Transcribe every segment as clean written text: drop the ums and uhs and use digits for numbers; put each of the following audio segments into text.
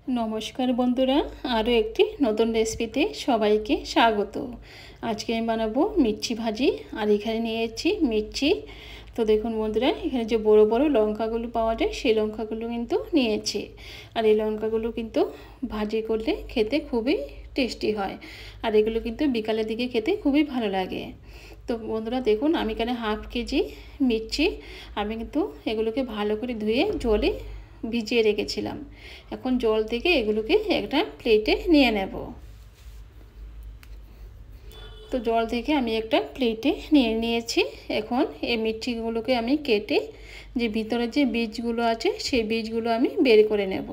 নমস্কার বন্ধুরা, আরও একটি নতুন রেসিপিতে সবাইকে স্বাগত। আজকে আমি বানাবো মির্চি ভাজি। আর এখানে নিয়েছি মির্চি। তো দেখুন বন্ধুরা, এখানে যে বড় বড় লঙ্কাগুলো পাওয়া যায় সেই লঙ্কাগুলো কিন্তু নিয়েছি। আর এই লঙ্কাগুলো কিন্তু ভাজি করলে খেতে খুবই টেস্টি হয়। আর এগুলো কিন্তু বিকালের দিকে খেতে খুবই ভালো লাগে। তো বন্ধুরা দেখুন, আমি এখানে হাফ কেজি মির্চি আমি কিন্তু এগুলোকে ভালো করে ধুয়ে জলে ভিজিয়ে রেখেছিলাম। এখন জল থেকে এগুলোকে একটা প্লেটে নিয়ে নেব। তো জল থেকে আমি একটা প্লেটে নিয়ে নিয়েছি। এখন এই মির্চিগুলোকে আমি কেটে যে ভিতরে যে বীজগুলো আছে সেই বীজগুলো আমি বের করে নেব।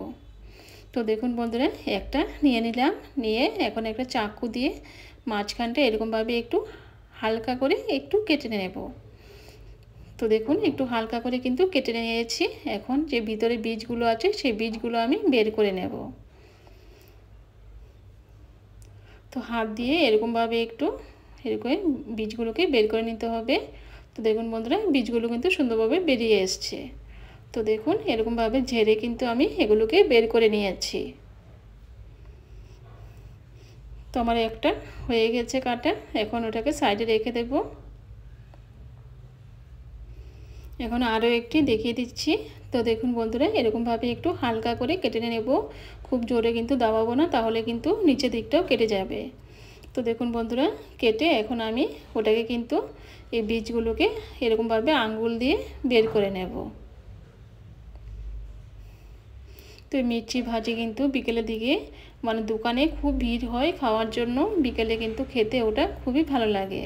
তো দেখুন বন্ধুরা, একটা নিয়ে নিলাম। নিয়ে এখন একটা চাকু দিয়ে মাঝখানটা এরকমভাবে একটু হালকা করে একটু কেটে নেব। তো দেখুন, একটু হালকা করে কিন্তু কেটে নিয়েছি। এখন যে ভিতরে বীজগুলো আছে সেই বীজগুলো আমি বের করে নেব। তো হাত দিয়ে এরকমভাবে একটু এরকম বীজগুলোকে বের করে নিতে হবে। তো দেখুন বন্ধুরা, বীজগুলো কিন্তু সুন্দরভাবে বেরিয়ে এসছে। তো দেখুন, এরকমভাবে ঝেড়ে কিন্তু আমি এগুলোকে বের করে নিয়েছি। তো আমার একটা হয়ে গেছে কাটা। এখন ওটাকে সাইডে রেখে দেব। এখন আরও একটি দেখিয়ে দিচ্ছি। তো দেখুন বন্ধুরা, এরকমভাবে একটু হালকা করে কেটে নেব। খুব জোরে কিন্তু দাবাবো না, তাহলে কিন্তু নিচের দিকটাও কেটে যাবে। তো দেখুন বন্ধুরা, কেটে এখন আমি ওটাকে কিন্তু এই বীজগুলোকে এরকমভাবে আঙ্গুল দিয়ে বের করে নেব। তো মির্চি ভাজি কিন্তু বিকেলের দিকে দোকানে খুব ভিড় হয় খাওয়ার জন্য। বিকেলে কিন্তু খেতে ওটা খুবই ভালো লাগে।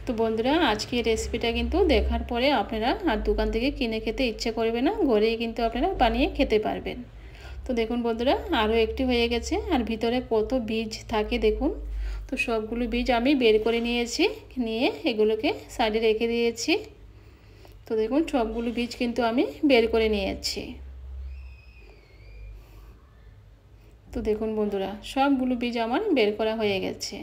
তো বন্ধুরা, আজকে রেসিপিটা কিন্তু দেখার পরে আপনারা আর দোকান থেকে কিনে খেতে ইচ্ছে করবে না, ঘরেই কিন্তু আপনারা বানিয়ে খেতে পারবেন। তো দেখুন বন্ধুরা, আরও একটি হয়ে গেছে। আর ভিতরে কত বীজ থাকে দেখুন। তো সবগুলো বীজ আমি বের করে নিয়েছি। নিয়ে এগুলোকে সাইডে রেখে দিয়েছি। তো দেখুন, সবগুলো বীজ কিন্তু আমি বের করে নিয়েছি। তো দেখুন বন্ধুরা, সবগুলো বীজ আমার বের করা হয়ে গেছে।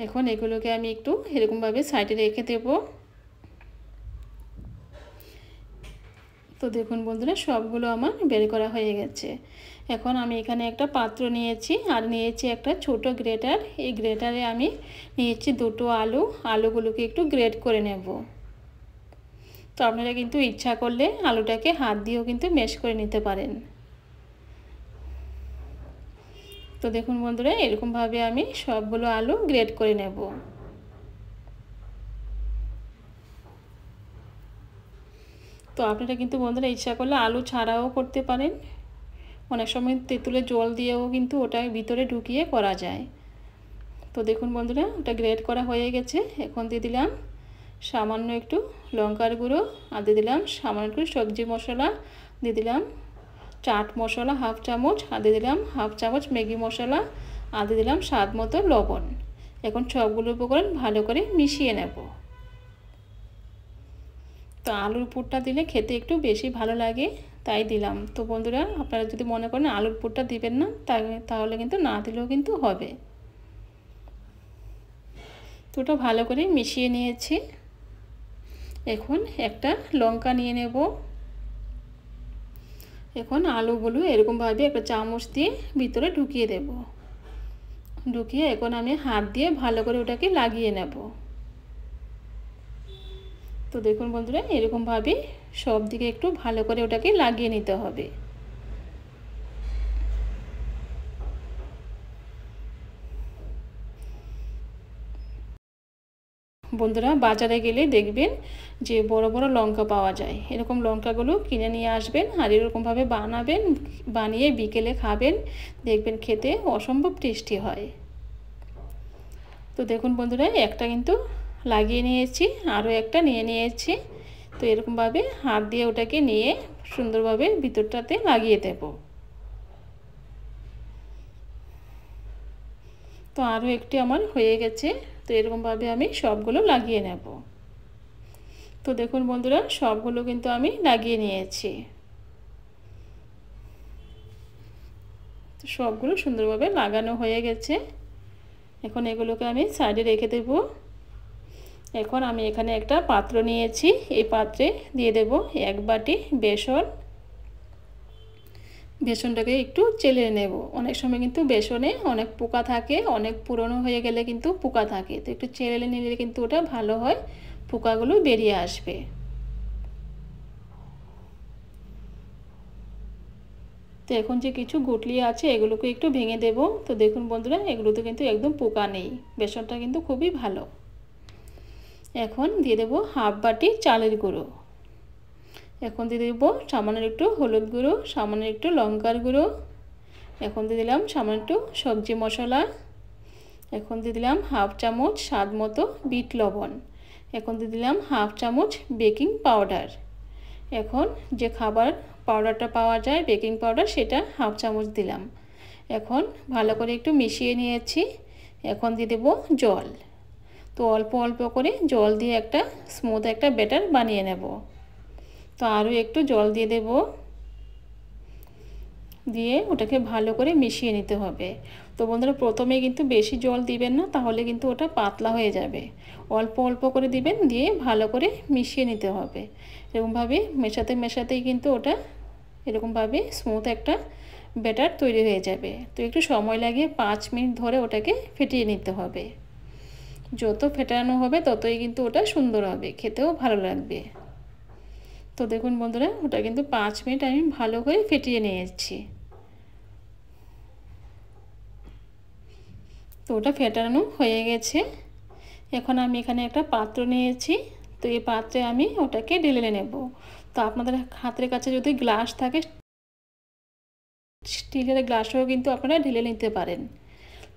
এখন এগুলোকে আমি একটু এরকমভাবে সাইডে রেখে দেব। তো দেখুন বন্ধুরা, সবগুলো আমার বের করা হয়ে গেছে। এখন আমি এখানে একটা পাত্র নিয়েছি আর নিয়েছি একটা ছোট গ্রেটার। এই গ্রেটারে আমি নিয়েছি দুটো আলুগুলোকে একটু গ্রেট করে নেব। তো আপনারা কিন্তু ইচ্ছা করলে আলুটাকে হাত দিয়েও কিন্তু ম্যাশ করে নিতে পারেন। তো দেখুন বন্ধুরা, এরকমভাবে আমি সবগুলো আলু গ্রেট করে নেব। তো আপনারা কিন্তু বন্ধুরা ইচ্ছা করলে আলু ছাড়াও করতে পারেন। অনেক সময় তেঁতুলের জল দিয়েও কিন্তু ওটা ভিতরে ঢুকিয়ে করা যায়। তো দেখুন বন্ধুরা, ওটা গ্রেট করা হয়ে গেছে। এখন দিয়ে দিলাম সামান্য একটু লঙ্কার গুঁড়ো, আর দিয়ে দিলাম সামান্য একটু সবজি মশলা, দিয়ে দিলাম চাট মশলা হাফ চামচ, আর দিয়ে দিলাম হাফ চামচ ম্যাগি মশলা, আর দিয়ে দিলাম স্বাদ মতো লবণ। এখন সবগুলো উপকরণ ভালো করে মিশিয়ে নেব। তো আলুর পুরটা দিলে খেতে একটু বেশি ভালো লাগে, তাই দিলাম। তো বন্ধুরা, আপনারা যদি মনে করেন আলুর পুরটা দিবেন না, তাহলে কিন্তু না দিলেও কিন্তু হবে। তো ওটা ভালো করে মিশিয়ে নিয়েছি। এখন একটা লঙ্কা নিয়ে নেব। এখন আলুগুলো এরকমভাবে একটা চামচ দিয়ে ভিতরে ঢুকিয়ে দেব। ঢুকিয়ে এখন আমি হাত দিয়ে ভালো করে ওটাকে লাগিয়ে নেব। তো দেখুন বন্ধুরা, এরকমভাবে সব দিকে একটু ভালো করে ওটাকে লাগিয়ে নিতে হবে। বন্ধুরা, বাজারে গেলে দেখবেন যে বড় বড় লঙ্কা পাওয়া যায়। এরকম লঙ্কাগুলো কিনে নিয়ে আসবেন আর এরকমভাবে বানাবেন, বানিয়ে বিকেলে খাবেন, দেখবেন খেতে অসম্ভব টেস্টি হয়। তো দেখুন বন্ধুরা, একটা কিন্তু লাগিয়ে নিয়েছি, আরও একটা নিয়ে নিয়েছি। তো এরকমভাবে হাত দিয়ে ওটাকে নিয়ে সুন্দরভাবে ভিতরটাতে লাগিয়ে দেব। তো আরও একটি আমার হয়ে গেছে। তো এরকমভাবে আমি সবগুলো লাগিয়ে নেব। তো দেখুন বন্ধুরা, সবগুলো কিন্তু আমি লাগিয়ে নিয়েছি। তো সবগুলো সুন্দরভাবে লাগানো হয়ে গেছে। এখন এগুলোকে আমি সাইডে রেখে দেব। এখন আমি এখানে একটা পাত্র নিয়েছি। এই পাত্রে দিয়ে দেব 1 বাটি বেসন। বেসনটাকে একটু চেলে নেব। অনেক সময় কিন্তু বেসনে অনেক পোকা থাকে, অনেক পুরনো হয়ে গেলে কিন্তু পোকা থাকে, তো একটু চেলে নিলে কিন্তু ওটা ভালো হয়, পোকাগুলো বেরিয়ে আসবে। তো এখন যে কিছু গুটলি আছে এগুলোকে একটু ভেঙে দেব। তো দেখুন বন্ধুরা, এগুলোতে কিন্তু একদম পোকা নেই, বেসনটা কিন্তু খুবই ভালো। এখন দিয়ে দেবো হাফ বাটি চালের গুঁড়ো। এখন দিয়ে দেবো সামান্য একটু হলুদ গুঁড়ো, সামান্য একটু লঙ্কার গুঁড়ো। এখন দিয়ে দিলাম সামান্য একটু সবজি মশলা। এখন দিয়ে দিলাম হাফ চামচ স্বাদ মতো বিট লবণ। এখন দিয়ে দিলাম হাফ চামচ বেকিং পাউডার। এখন যে খাবার পাউডারটা পাওয়া যায় বেকিং পাউডার, সেটা হাফ চামচ দিলাম। এখন ভালো করে একটু মিশিয়ে নিয়েছি। এখন দিয়ে দেবো জল। তো অল্প অল্প করে জল দিয়ে একটা স্মুথ একটা ব্যাটার বানিয়ে নেব। তো আরও একটু জল দিয়ে দেব, দিয়ে ওটাকে ভালো করে মিশিয়ে নিতে হবে। তো বন্ধুরা, প্রথমে কিন্তু বেশি জল দিবেন না, তাহলে কিন্তু ওটা পাতলা হয়ে যাবে। অল্প অল্প করে দিবেন, দিয়ে ভালো করে মিশিয়ে নিতে হবে। এরকমভাবে মেশাতে মেশাতেই কিন্তু ওটা এরকমভাবে স্মুথ একটা ব্যাটার তৈরি হয়ে যাবে। তো একটু সময় লাগিয়ে 5 মিনিট ধরে ওটাকে ফেটিয়ে নিতে হবে। যত ফেটানো হবে ততই কিন্তু ওটা সুন্দর হবে, খেতেও ভালো লাগবে। তো দেখুন বন্ধুরা, ওটা কিন্তু 5 মিনিট আমি ভালো করে ফেটিয়ে নিয়েছি। তো ওটা ফেটানো হয়ে গেছে। এখন আমি এখানে একটা পাত্র নিয়েছি। তো এই পাত্রে আমি ওটাকে ঢেলে নেব। তো আপনাদের হাতের কাছে যদি গ্লাস থাকে, স্টিলের গ্লাসেও কিন্তু আপনারা ঢেলে নিতে পারেন।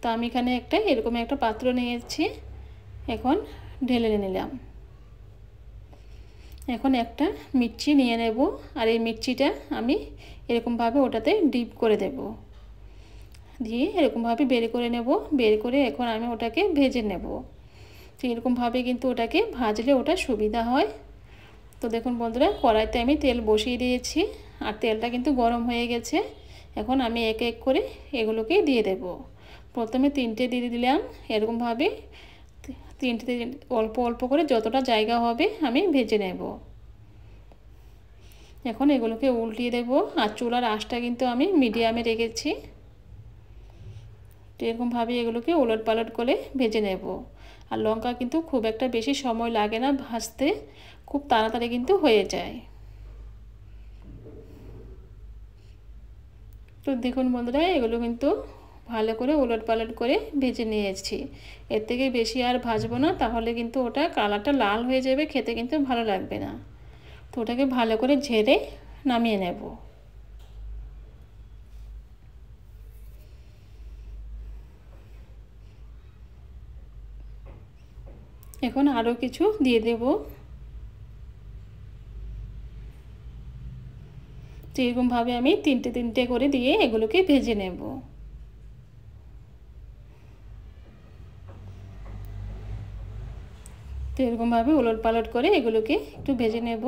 তো আমি এখানে এরকম একটা পাত্র নিয়েছি। এখন ঢেলে নিলাম। এখন একটা মির্চি নিয়ে নেব, আর এই মির্চিটা আমি এরকমভাবে ওটাতে ডিপ করে দেব, দিয়ে এরকমভাবে বের করে নেব। বের করে এখন আমি ওটাকে ভেজে নেব। তো এরকমভাবে কিন্তু ওটাকে ভাজলে ওটা সুবিধা হয়। তো দেখুন বন্ধুরা, কড়াইতে আমি তেল বসিয়ে দিয়েছি, আর তেলটা কিন্তু গরম হয়ে গেছে। এখন আমি এক এক করে এগুলোকে দিয়ে দেব। প্রথমে 3টে দিয়ে দিলাম। এরকমভাবে 3টে অল্প অল্প করে যতটা জায়গা হবে আমি ভেজে নেব। এখন এগুলোকে উল্টিয়ে দেব, আর চুলার আঁচটা কিন্তু আমি মিডিয়ামে রেখেছি। তো এরকমভাবে এগুলোকে ওলট পালট করে ভেজে নেব। আর লঙ্কা কিন্তু খুব একটা বেশি সময় লাগে না ভাজতে, খুব তাড়াতাড়ি কিন্তু হয়ে যায়। তো দেখুন বন্ধুরা, এগুলো কিন্তু ভালো করে ওলট পালট করে ভেজে নিয়েছি। এর থেকে বেশি আর ভাজবো না, তাহলে কিন্তু ওটা কালারটা লাল হয়ে যাবে, খেতে কিন্তু ভালো লাগবে না। তো ওটাকে ভালো করে ঝেড়ে নামিয়ে নেব। এখন আরও কিছু দিয়ে দেব। তো এরকমভাবে আমি 3টে করে দিয়ে এগুলোকে ভেজে নেব। তো এরকমভাবে ওলট পালট করে এগুলোকে একটু ভেজে নেব।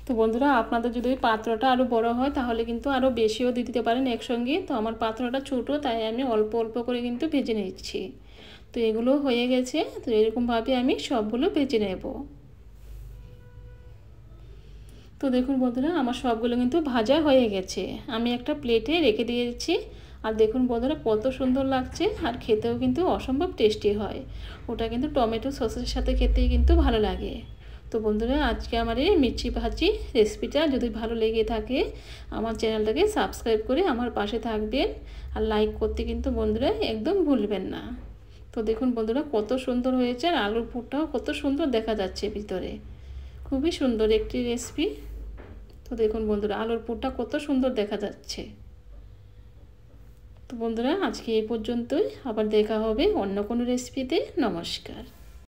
তো বন্ধুরা, আপনাদের যদি পাত্রটা আরও বড় হয় তাহলে কিন্তু আরও বেশিও দিয়ে দিতে পারেন একসঙ্গে। তো আমার পাত্রটা ছোটো, তাই আমি অল্প অল্প করে কিন্তু ভেজে নিচ্ছি। তো এগুলো হয়ে গেছে। তো এরকমভাবে আমি সবগুলো ভেজে নেব। তো দেখুন বন্ধুরা, আমার সবগুলো কিন্তু ভাজা হয়ে গেছে। আমি একটা প্লেটে রেখে দিয়েছি। আর দেখুন বন্ধুরা, কত সুন্দর লাগছে, আর খেতেও কিন্তু অসম্ভব টেস্টি হয়। ওটা কিন্তু টমেটো সসের সাথে খেতেই কিন্তু ভালো লাগে। তো বন্ধুরা, আজকে আমার এই মির্চি ভাজি রেসিপিটা যদি ভালো লেগে থাকে, আমার চ্যানেলটাকে সাবস্ক্রাইব করে আমার পাশে থাকবেন, আর লাইক করতে কিন্তু বন্ধুরা একদম ভুলবেন না। তো দেখুন বন্ধুরা, কত সুন্দর হয়েছে, আর আলুর পুরটাও কত সুন্দর দেখা যাচ্ছে ভিতরে। খুবই সুন্দর একটি রেসিপি। তো দেখুন বন্ধুরা, আলুর পুরটা কত সুন্দর দেখা যাচ্ছে। তো বন্ধুরা, আজকে এই পর্যন্তই। আবার দেখা হবে অন্য কোনো রেসিপিতে। নমস্কার।